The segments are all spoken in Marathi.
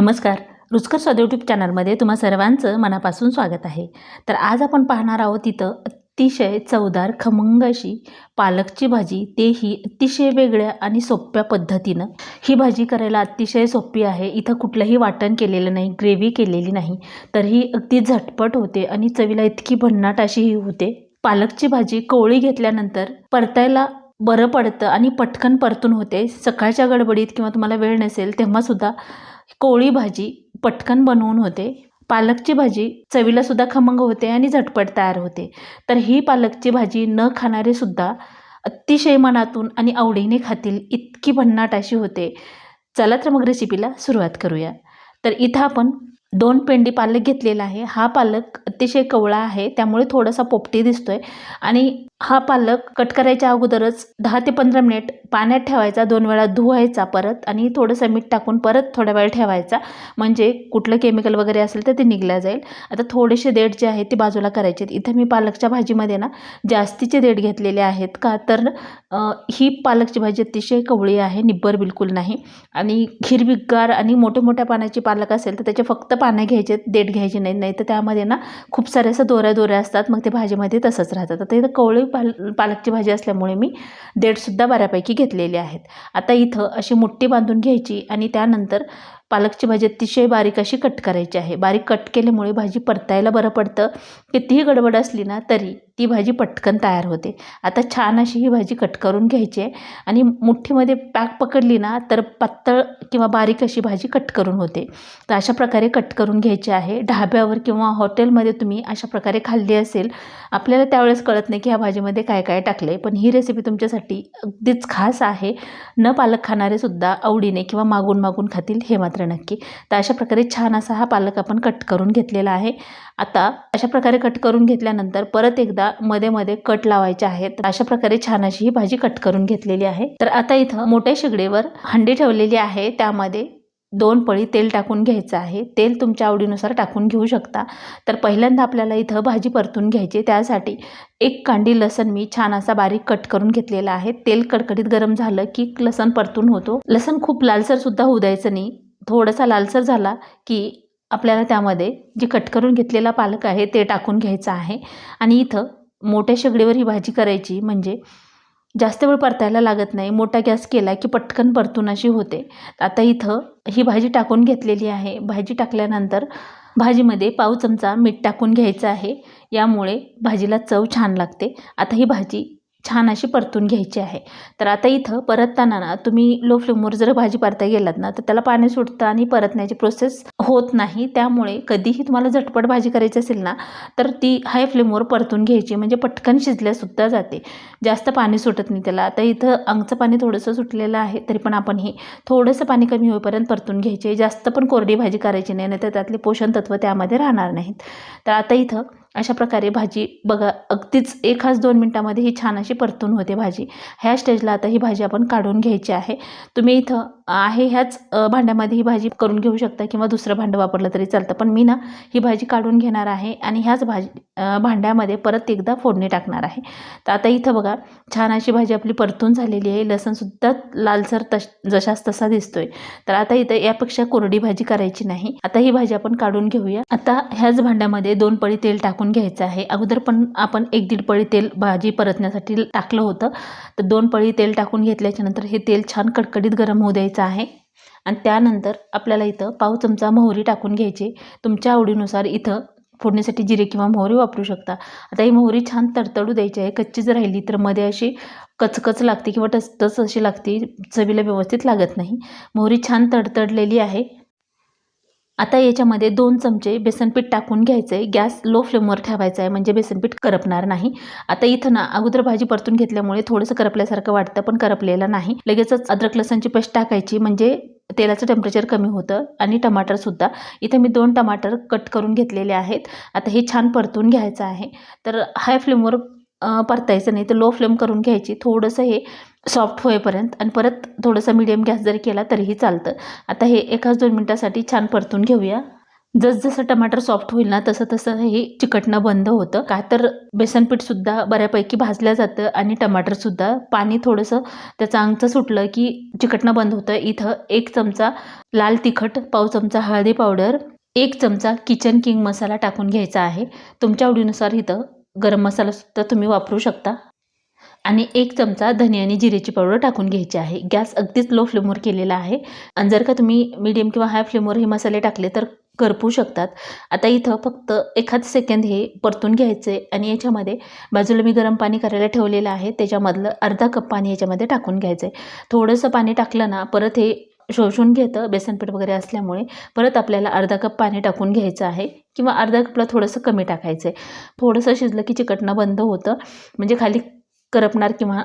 नमस्कार. रुचकर स्वाद यूट्यूब चॅनलमध्ये तुम्हा सर्वांचं मनापासून स्वागत आहे. तर आज आपण पाहणार आहोत इथं अतिशय चवदार खमंग अशी पालकची भाजी, तेही अतिशय वेगळ्या आणि सोप्या पद्धतीनं. ही भाजी करायला अतिशय सोपी आहे. इथं कुठलंही वाटण केलेलं नाही, ग्रेव्ही केलेली नाही, तर ही अगदी झटपट होते आणि चवीला इतकी भन्नाट अशी ही होते. पालकची भाजी कोवळी घेतल्यानंतर परतायला बरं पडतं आणि पटकन परतून होते. सकाळच्या गडबडीत किंवा तुम्हाला वेळ नसेल तेव्हासुद्धा कोवळी भाजी पटकन बनवून होते. पालकची भाजी चवीला सुद्धा खमंग होते आणि झटपट तयार होते. तर ही पालकची भाजी न खाणारे सुद्धा अतिशय मनातून आणि आवडीने खातील इतकी भन्नाट अशी होते. चला तर मग रेसिपीला सुरुवात करूया. तर इथं आपण 2 पेंडी पालक घेतलेला आहे. हा पालक अतिशय कवळा आहे, त्यामुळे थोडासा पोपटी दिसतोय आणि हा पालक कट करायच्या अगोदरच 10 ते 15 मिनिट पाण्यात ठेवायचा, 2 वेळा धुवायचा परत आणि थोडंसं मीठ टाकून परत थोडा वेळ ठेवायचा, म्हणजे कुठलं केमिकल वगैरे असेल तर ते निघलं जाईल. आता थोडेसे देठ जे आहेत ते बाजूला करायचे आहेत. इथं मी पालकच्या भाजीमध्ये ना जास्तीचे देठ घेतलेले आहेत, का तर ही पालकची भाजी अतिशय कवळी आहे, निब्बर बिलकुल नाही. आणि हिरवीगार आणि मोठ्या मोठ्या पानाची पालक असेल तर त्याचे फक्त पानं घ्यायचे, देठ घ्यायचे नाहीत, नाही तर त्यामध्ये ना खूप सारे असं दोऱ्या असतात, मग ते भाजीमध्ये तसंच राहतात. आता इथं कवळी पालकची भाजी असल्यामुळे मी देठसुद्धा बऱ्यापैकी घेतलेले आहेत. आता इथं अशी मुठ्ठी बांधून घ्यायची आणि त्यानंतर पालकची भाजी अतिशय बारीक अशी कट करायची आहे. बारीक कट केल्यामुळे भाजी परतायला बरं पडतं. कितीही गडबड असली ना तरी ती भाजी पटकन तयार होते. आता छान अशी ही भाजी कट करून घ्यायची आहे आणि मुठ्ठीमध्ये पॅक पकडली ना तर पातळ किंवा बारीक अशी भाजी कट करून होते. तर अशा प्रकारे कट करून घ्यायची आहे. ढाब्यावर किंवा हॉटेलमध्ये तुम्ही अशा प्रकारे खाल्ली असेल, आपल्याला त्यावेळेस कळत नाही की ह्या भाजीमध्ये काय काय टाकलं आहे, पण ही रेसिपी तुमच्यासाठी अगदीच खास आहे. न पालक खाणारे सुद्धा आवडीने किंवा मागून मागून खातील, हे मात्र नक्की. तर अशा प्रकारे छान असा हा पालक आपण कट करून घेतलेला आहे. आता अशा प्रकारे कट करून घेतल्यानंतर परत एकदा मध्ये मध्ये कट लावायचे आहेत. अशा प्रकारे छान अशी ही भाजी कट करून घेतलेली आहे. तर आता इथं मोठ्या शेगडीवर हंडी ठेवलेली आहे, त्यामध्ये 2 पळी तेल टाकून घ्यायचं आहे. तेल तुमच्या आवडीनुसार टाकून घेऊ शकता. तर पहिल्यांदा आपल्याला इथं भाजी परतून घ्यायची, त्यासाठी 1 कांडी लसण मी छान असा बारीक कट करून घेतलेला आहे. तेल कडकडीत गरम झालं की लसण परतून होतो. लसण खूप लालसर सुद्धा होऊ द्यायचं नाही. थोडासा लालसर झाला की आपल्याला त्यामध्ये जे कट करून घेतलेला पालक आहे ते टाकून घ्यायचं आहे. आणि इथं मोठ्या शेगडीवर ही भाजी करायची, म्हणजे जास्त वेळ परतायला लागत नाही. मोठा गॅस केला की पटकन परतून अशी होते. आता इथं ही भाजी टाकून घेतलेली आहे. भाजी टाकल्यानंतर भाजीमध्ये पाव चमचा मीठ टाकून घ्यायचं आहे, यामुळे भाजीला चव छान लागते. आता ही भाजी छान अशी परतून घ्यायची आहे. तर आता इथं परतताना ना तुम्ही लो फ्लेमवर जर भाजी परता गेलात ना तर त्याला पाणी सुटतं आणि परतण्याची प्रोसेस होत नाही. त्यामुळे कधीही तुम्हाला झटपट भाजी करायची असेल ना तर ती हाय फ्लेमवर परतून घ्यायची, म्हणजे पटकन शिजल्यासुद्धा जाते, जास्त पाणी सुटत नाही त्याला. आता इथं अंगचं पाणी थोडंसं सुटलेलं आहे, तरी पण आपण हे थोडंसं पाणी कमी होईपर्यंत परतून घ्यायचे. जास्त पण कोरडी भाजी करायची नाही, नाही तर त्यातले पोषण तत्व त्यामध्ये राहणार नाहीत. तर आता इथं अशा प्रकारे भाजी बघा अगदीच 1-2 मिनटामध्ये ही छान अशी परतून होते भाजी. ह्या स्टेजला आता ही भाजी आपण काढून घ्यायची आहे. तुम्ही इथं आहे ह्याच भांड्यामध्ये ही भाजी करून घेऊ शकता किंवा दुसरं भांडं वापरलं तरी चालतं, पण मी ना ही भाजी काढून घेणार आहे आणि ह्याच भांड्यामध्ये परत एकदा फोडणी टाकणार आहे. तर आता इथं बघा छान अशी भाजी आपली परतून झालेली आहे. लसणसुद्धा लालसर जशास तसा दिसतोय. तर आता इथं यापेक्षा कोरडी भाजी करायची नाही. आता ही भाजी आपण काढून घेऊया. आता ह्याच भांड्यामध्ये 2 पळी तेल टाकून घ्यायचं आहे. अगोदर पण आपण 1-1.5 पळी तेल भाजी परतण्यासाठी टाकलं होतं. तर 2 पळी तेल टाकून घेतल्याच्या नंतर हे तेल छान कडकडीत गरम होऊ द्यायचं आहे. आणि त्यानंतर आपल्याला इथं पाव चमचा मोहरी टाकून घ्यायची. तुमच्या आवडीनुसार इथं फोडणीसाठी जिरे किंवा मोहरी वापरू शकता. आता ही मोहरी छान तडतडू द्यायची आहे. कच्ची जर राहिली तर मध्ये अशी कचकच लागते किंवा टसटस अशी लागते, चवीला व्यवस्थित लागत नाही. मोहरी छान तडतडलेली आहे. आता याच्यामध्ये 2 चमचे बेसनपीठ टाकून घ्यायचं आहे. गॅस लो फ्लेमवर ठेवायचा आहे, म्हणजे बेसनपीठ करपणार नाही. आता इथं ना अगोदर भाजी परतून घेतल्यामुळे थोडंसं करपल्यासारखं वाटतं, पण करपलेलं नाही. लगेचच अद्रक लसणची पेस्ट टाकायची, म्हणजे तेलाचं टेम्परेचर कमी होतं. आणि टमाटरसुद्धा इथं मी 2 टमाटर कट करून घेतलेले आहेत. आता हे छान परतून घ्यायचं आहे. तर हाय फ्लेमवर परतायचं नाही, तर लो फ्लेम करून घ्यायची, थोडंसं हे सॉफ्ट होईपर्यंत. आणि परत थोडंसं मीडियम गॅस जर केला तरीही चालतं. आता हे 1-2 मिनटासाठी छान परतून घेऊया. जसजसं टमाटर सॉफ्ट होईल ना तसं तसं हे चिकटणं बंद होतं. का तर बेसन पीठसुद्धा बऱ्यापैकी भाजलं जातं आणि टमाटरसुद्धा पाणी थोडंसं त्याचं अंगचं सुटलं की चिकटणं बंद होतं. इथं 1 चमचा लाल तिखट, पाव चमचा हळदी पावडर, 1 चमचा किचन किंग मसाला टाकून घ्यायचा आहे. तुमच्या आवडीनुसार इथं गरम मसालासुद्धा तुम्ही वापरू शकता. आणि 1 चमचा धने आणि जिरेची पावडर टाकून घ्यायची आहे. गॅस अगदीच लो फ्लेमवर केलेला आहे आणि जर का तुम्ही मीडियम किंवा हाय फ्लेमवर हे मसाले टाकले तर करपू शकतात. आता इथं फक्त एखाद सेकंद हे परतून घ्यायचं आहे आणि याच्यामध्ये बाजूला मी गरम पाणी करायला ठेवलेलं आहे. त्याच्यामधलं अर्धा कप पाणी याच्यामध्ये टाकून घ्यायचं आहे. थोडंसं पाणी टाकलं ना परत हे शोषून घेतं बेसनपीठ वगैरे असल्यामुळे. परत आपल्याला अर्धा कप पाणी टाकून घ्यायचं आहे किंवा अर्धा कपला थोडंसं कमी टाकायचं आहे. थोडंसं शिजलं की चिकटणं बंद होतं, म्हणजे खाली करपणार किंवा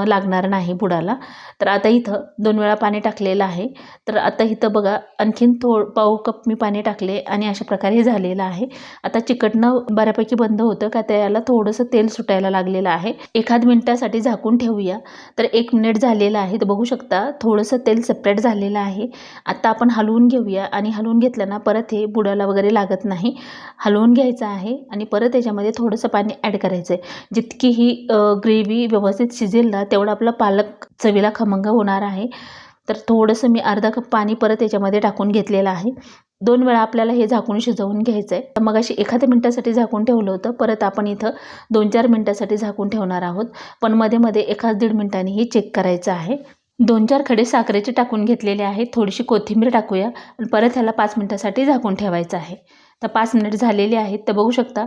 लागणार नाही बुडाला. तर आता इथं 2 वेळा पाणी टाकलेलं आहे. तर आता इथं बघा आणखीन पाव कप मी पाणी टाकले आणि अशा प्रकारे हे झालेलं आहे. आता चिकटणं बऱ्यापैकी बंद होतं का त्याला थोडंसं तेल सुटायला लागलेलं आहे. एखाद मिनिटासाठी झाकून ठेवूया. तर 1 मिनिट झालेलं आहे. तर बघू शकता थोडंसं तेल सेपरेट झालेलं आहे. आता आपण हलवून घेऊया आणि हलवून घेतलं ना परत हे बुडाला वगैरे लागत नाही. हलवून घ्यायचं आहे आणि परत त्याच्यामध्ये थोडंसं पाणी ॲड करायचं आहे. जितकी ही ग्रेव्ही व्यवस्थित शिजेल ना तेवढा आपला पालक चवीला खमंग होणार आहे. तर थोडंसं मी अर्धा कप पाणी परत याच्यामध्ये टाकून घेतलेलं आहे. 2 वेळा आपल्याला हे झाकून शिजवून घ्यायचं आहे. तर मग अशी एखाद्या मिनिटासाठी झाकून ठेवलं होतं. परत आपण इथं 2-4 मिनिटासाठी झाकून ठेवणार आहोत. पण मध्ये 1-1.5 मिनिटांनी हे चेक करायचं आहे. 2-4 खडे साखरेचे टाकून घेतलेले आहेत. थोडीशी कोथिंबीर टाकूया आणि परत ह्याला 5 मिनिटासाठी झाकून ठेवायचं आहे. तर 5 मिनिट झालेले आहेत. तर बघू शकता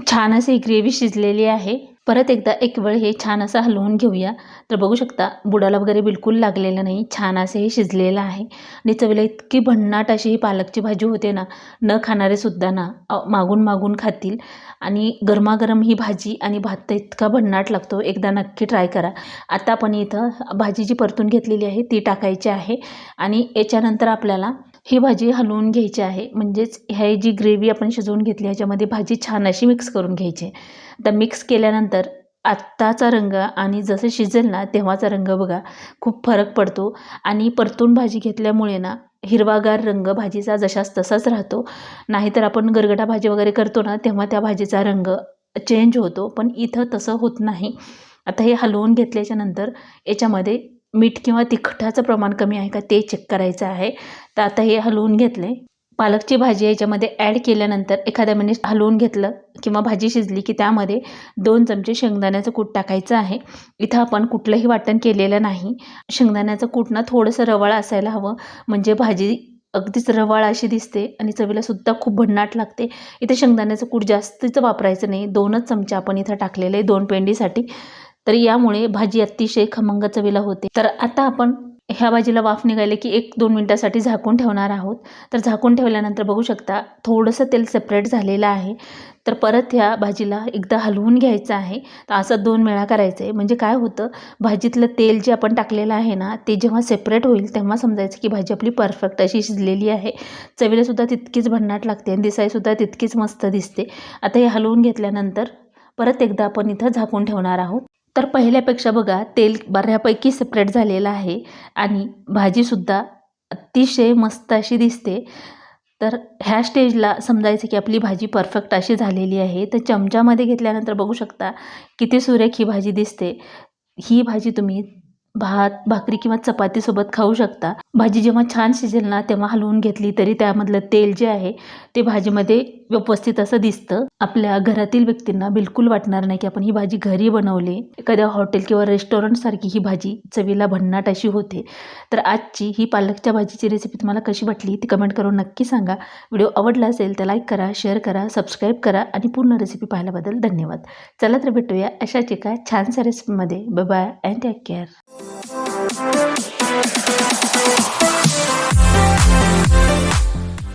छान अशी ग्रेव्ही शिजलेली आहे. परत एकदा एक वेळ हे छान असं हलवून घेऊया. तर बघू शकता बुडाला वगैरे बिलकुल लागलेलं नाही. छान असं हे शिजलेलं आहे आणि चवीला इतकी भन्नाट अशी ही पालकची भाजी होते ना, न खाणारे सुद्धा ना मागून खातील. आणि गरमागरम ही भाजी आणि भात तर इतका भन्नाट लागतो. एकदा नक्की ट्राय करा. आता आपण इथं भाजी जी परतून घेतलेली आहे ती टाकायची आहे आणि याच्यानंतर आपल्याला ही भाजी हलवून घ्यायची आहे. म्हणजेच ह्या जी ग्रेव्ही आपण शिजवून घेतली ह्याच्यामध्ये भाजी छान अशी मिक्स करून घ्यायची आहे. आता मिक्स केल्यानंतर आत्ताचा रंग आणि जसं शिजेल ना तेव्हाचा रंग बघा खूप फरक पडतो. आणि परतून भाजी घेतल्यामुळे ना हिरवागार रंग भाजीचा जशास तसाच राहतो. नाहीतर आपण गरगटा भाजी वगैरे करतो ना तेव्हा त्या भाजीचा रंग चेंज होतो, पण इथं तसं होत नाही. आता हे हलवून घेतल्याच्या नंतर याच्यामध्ये मीठ किंवा तिखटाचं प्रमाण कमी आहे का ते चेक करायचं आहे. तर आता हे हलवून घेतले. पालकची भाजी याच्यामध्ये ॲड केल्यानंतर एखाद्या मिनिट हलवून घेतलं किंवा भाजी शिजली की त्यामध्ये 2 चमचे शेंगदाण्याचं कूट टाकायचं आहे. इथं आपण कुठलंही वाटण केलेलं नाही. शेंगदाण्याचं कूट ना थोडंसं रवाळ असायला हवं, म्हणजे भाजी अगदीच रवाळ अशी दिसते आणि चवीलासुद्धा खूप भन्नाट लागते. इथं शेंगदाण्याचं कूट जास्तीचं वापरायचं नाही. 2च चमचे आपण इथं टाकलेले आहे 2 पेंडीसाठी. तर यामुळे भाजी अतिशय खमंग चवीला होते. तर आता आपण ह्या भाजीला वाफ निघाले की 1-2 मिनिटासाठी झाकून ठेवणार आहोत. तर झाकून ठेवल्यानंतर बघू शकता थोडंसं तेल सेपरेट झालेलं आहे. तर परत ह्या भाजीला एकदा हलवून घ्यायचं आहे. तर असं 2 वेळा करायचं आहे. म्हणजे काय होतं, भाजीतलं तेल जे आपण टाकलेलं आहे ना ते जेव्हा सेपरेट होईल तेव्हा समजायचं की भाजी आपली परफेक्ट अशी शिजलेली आहे. चवीलासुद्धा तितकीच भन्नाट लागते आणि दिसायसुद्धा तितकीच मस्त दिसते. आता हे हलवून घेतल्यानंतर परत एकदा आपण इथं झाकून ठेवणार आहोत. तर पहिल्यापेक्षा बघा तेल बऱ्यापैकी सेपरेट झालेलं आहे आणि भाजीसुद्धा अतिशय मस्त अशी दिसते. तर ह्या स्टेजला समजायचं की आपली भाजी परफेक्ट अशी झालेली आहे. तर चमच्यामध्ये घेतल्यानंतर बघू शकता किती सुरेख ही भाजी दिसते. ही भाजी तुम्ही भात, भाकरी किंवा चपातीसोबत खाऊ शकता. भाजी जेव्हा छान शिजेल ना तेव्हा हलवून घेतली तरी त्यामधलं तेल जे आहे ते भाजीमध्ये व्यवस्थित असं दिसतं. आपल्या घरातील व्यक्तींना बिलकुल वाटणार नाही की आपण ही भाजी घरी बनवली. एखाद्या हॉटेल किंवा रेस्टॉरंटसारखी ही भाजी चवीला भन्नाट अशी होते. तर आजची ही पालकच्या भाजीची रेसिपी तुम्हाला कशी वाटली ती कमेंट करून नक्की सांगा. व्हिडिओ आवडला असेल तर लाईक करा, शेअर करा, सबस्क्राईब करा आणि पूर्ण रेसिपी पाहिल्याबद्दल धन्यवाद. चला तर भेटूया अशाच एका छानशा रेसिपीमध्ये. Bye bye and take care.